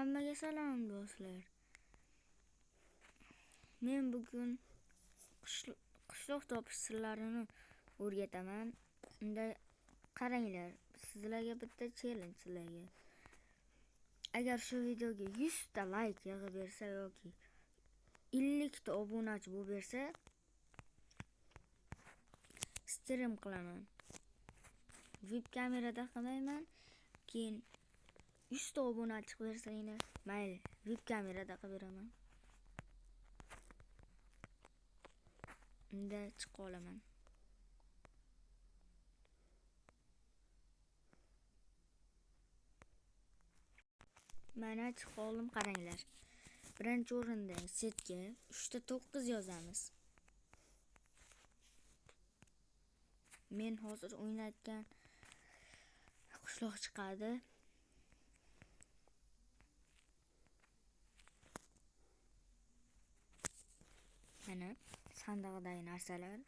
Hammaga salom do'stlar. Men bugun qishloq topish sirlarini o'rgataman. Unda qaranglar, sizlarga bitta challenge sizlarga. Agar shu videoga 100 ta like yig'ib bersa yoki 50 ta obunachi bo'lib bersa, stream qilaman. Web kamerada qilmayman. Keyin 100 ta obunachi chiqib bersanglar, mayli, web kamerada qilib beraman. Unda chiqa olaman. Mana chiqa oldim, qaranglar. Birinchi o'rinda setga 3 ta 9 yozamiz. Men hozir o'ynayotgan qishloq chiqadi. Mana sandig'idagi narsalar.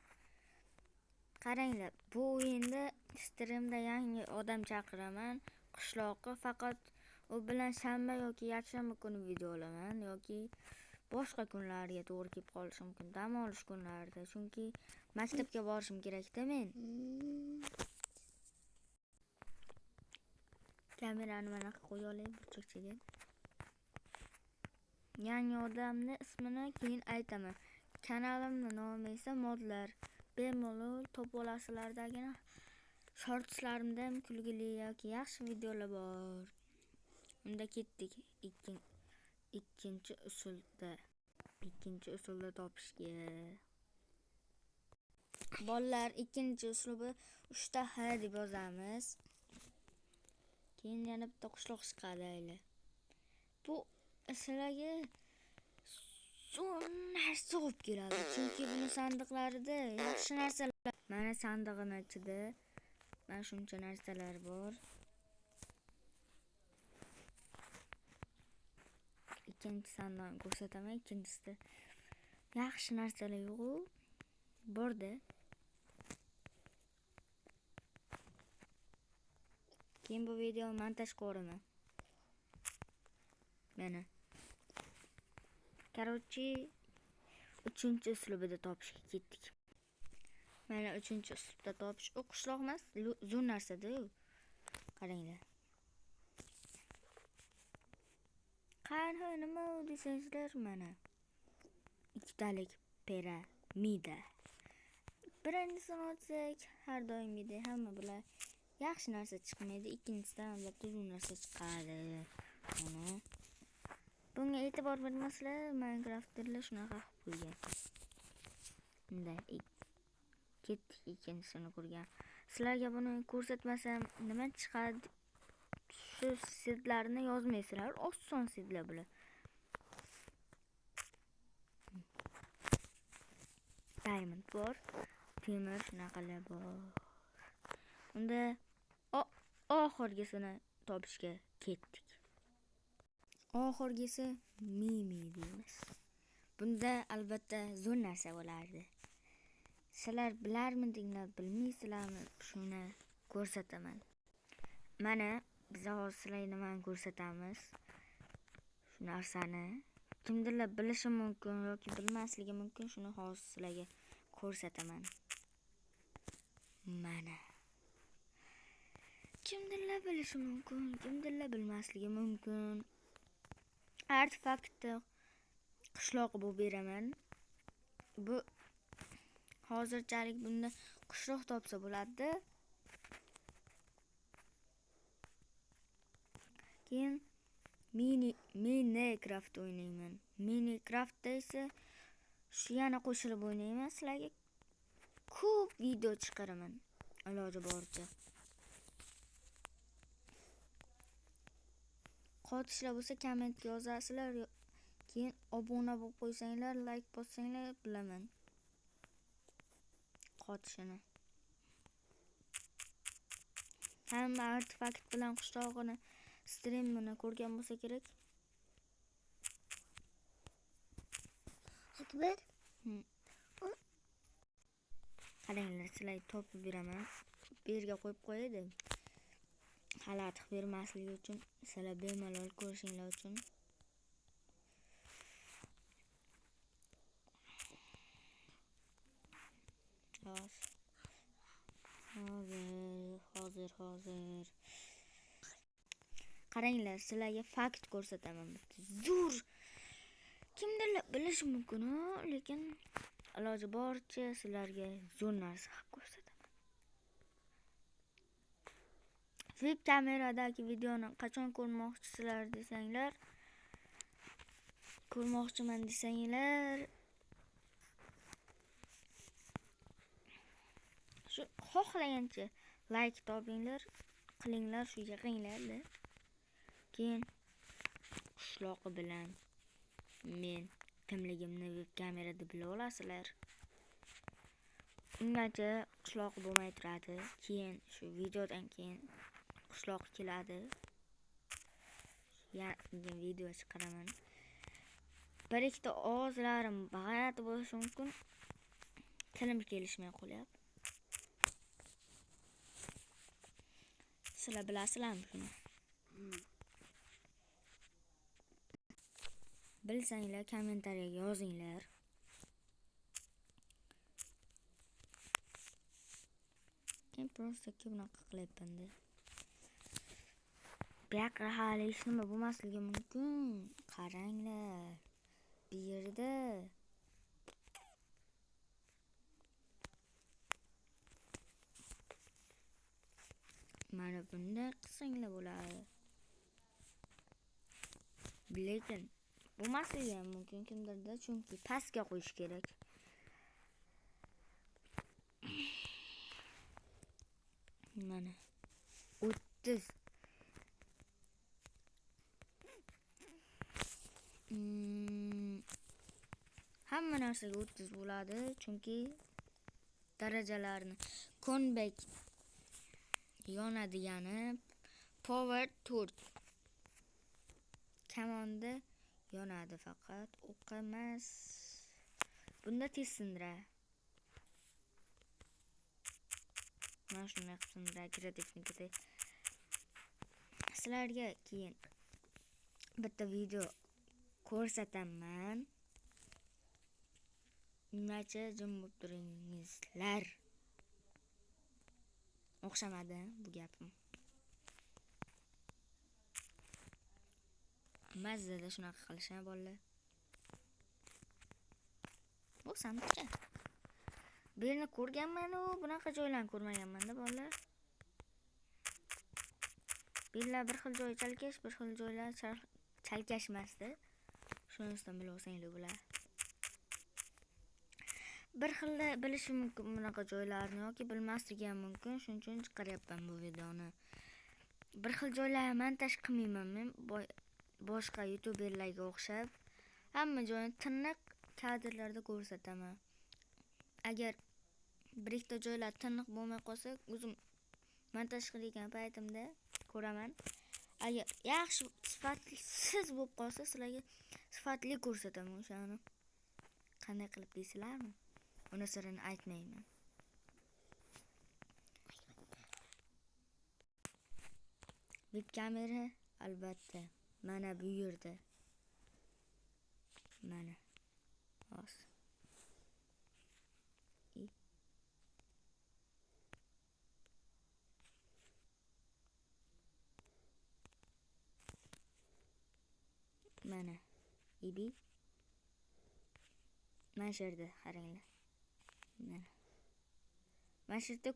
Qaranglar, bu o'yinda streamda yangi odam chaqiraman. Qishloqqa faqat u bilan shanba yoki yakshanba kuni video olaman yoki boshqa kunlarga to'g'ri kelib qolishi mumkin. Dam olish kunlarida, chunki maktabga borishim kerak-da men. Kamerani mana qo'ya olay burchakchaga. Yangi odamning ismini keyin aytaman. Kanalimni nomi esa modlar. Bemalol top olasizlardagina shortslarimda ham kulgili yoki yaxshi videolar bor. Unda ketdik ikkinchi usulda topishga. Bolalar, ikkinchi uslubi 3 ta H deb yozamiz. Keyin yana bitta qushloq chiqadi. Bu sizlarga zo'r narsa olib keladi, chunki buni sandiqlarida yaxshi narsalar. Mana sandig'ini ichida mana shuncha narsalar bor. Ikkinchi sandiqni ko'rsataman. Ikkinchisida yaxshi narsalar yo'q-ku, bor-da. Keyin bu video montaj qilib mana. Короче, 3-chi uslubida topishga ketdik. Mana 3-chi uslubda topish. U qishloq emas, zo'r narsa-da. Qaranglar. Qani nima desanglar, mana ikkitalik piramida. Birinchisini olsak, har doimgidek hamma bilan yaxshi narsa chiqmaydi. Ikkinchisidan albatta zo'r narsa chiqadi. Mana bunga e'tibor bermaslar, Minecraft'da shunaqa qilib qo'ygan. Bunday ketdik ikkinchisini ko'rgan. Sizlarga buni ko'rsatmasam nima chiqadi? Shu setlarni yozmaysizlar, oson setlar bular. Diamond bor, temir shunaqalar bor. Unda oxirgisini topishga ketdik. Oxirgisi Mimi deymiz. Bunda albatta zo'r narsa bo'lardi. Sizlar bilarmidinglar, bilmaysizlarmi? Shuni ko'rsataman. Mana biz hozir sizlarga nimani ko'rsatamiz? Shu narsani kimdirlar bilishi mumkin yoki bilmasligi mumkin. Shuni hozir sizlarga ko'rsataman. Mana. Kimdirlar bilishi mumkin, kimdirlar bilmasligi mumkin. Artefaktni qishloq bo'lib beraman. Bu hozirchalik bunda qishloq topsa bo'ladi. Keyin Minecraft o'ynayman. Minecraftda esa shu yana qo'shilib o'ynayman. Sizlarga ko'p video chiqaraman, iloji boricha. Qotishlar bo'lsa kommentga yozasizlar, keyin obuna bo'lib qo'ysanglar, like bossanglar bilaman. Qotishini. Hamma artefakt bilan qishlog'ini streamini ko'rgan bo'lsa kerak. Akbar. Qaranglar, sizlarga topib beraman. Bu yerga qo'yib qo'yadi. xalaqit bermasligi uchun, sizlar bemalol ko'rishinglar uchun. Hozir. Qaranglar, sizlarga fakt ko'rsataman. Zo'r. Kimdirlar bilishi mumkin, lekin iloji boricha sizlarga zo'r narsa qilib ko'rsataman. Web kameradagi videoni qachon ko'rmoqchiman desanglar, shu xohlagancha like topinglar, qilinglar, shu yig'inglar-da. Keyin qishloqi bilan men kimligimni web kamerada bila olasizlar. Ungacha qishloq bo'lmay turadi. Keyin shu videodan keyin qishloq keladi. Yana video chiqaraman. Bir ikkita ovozlarim g'alati bo'lishi mumkin. Tilim kelishmay qolyapti. Sizlar bilasizlarmi shuni? Bilsanglar kommentariyaga yozinglar. Men просто bunaqa qilyapman-da. Bu yoqqa hali hech nima bo'lmasligi mumkin. Qaranglar. Bu yerda mana bunday qilsanglar bo'ladi. Lekin bo'lmasligi ham mumkin kimdirda, chunki pastga qo'yish kerak. Mana 30 hamma narsaga 30 bo'ladi, chunki darajalarni konbek yonadigani power 4 kamonda yonadi, faqat o'q emas. Bunda tez sindira. Mana shunday qilsindira kreativnikida. Sizlarga keyin bitta video ko'rsataman. Ungacha jim bo'lib turingizlar. O'xshamadi bu gapim. Mazzada shunaqa qilishni bolalar. Bu sanqcha. Bu yerni ko'rganman-u, bunaqa joylarni ko'rmaganman-da bolalar. Billar bir xil joy chalkash, bir xil joylar chalkashmasdi. Shunisidan bilib olsanglar bo'ladi. Bir xilda bilishi mumkin bunaqa joylarni yoki bilmasligi ham mumkin. Shuning uchun chiqaryapman bu videoni. Bir xil joylarni montaj qilmayman men. Boshqa youtuberlarga o'xshab hamma joyni tiniq kadrlarda ko'rsataman. Agar bir ikkita joylar tiniq bo'lmay qolsa, o'zim montaj qilgan paytimda ko'raman. Agar yaxshi sifatsiz bo'lib qolsa, sizlarga sifatli ko'rsataman o'shani. Qanday qilib deysizlarmi? Uni sirini aytmayman. Web kamera albatta mana bu yerda. Mana. Hos. Mana. Ibi. Mana shu yerda qaranglar. Mana. Mana shu yerda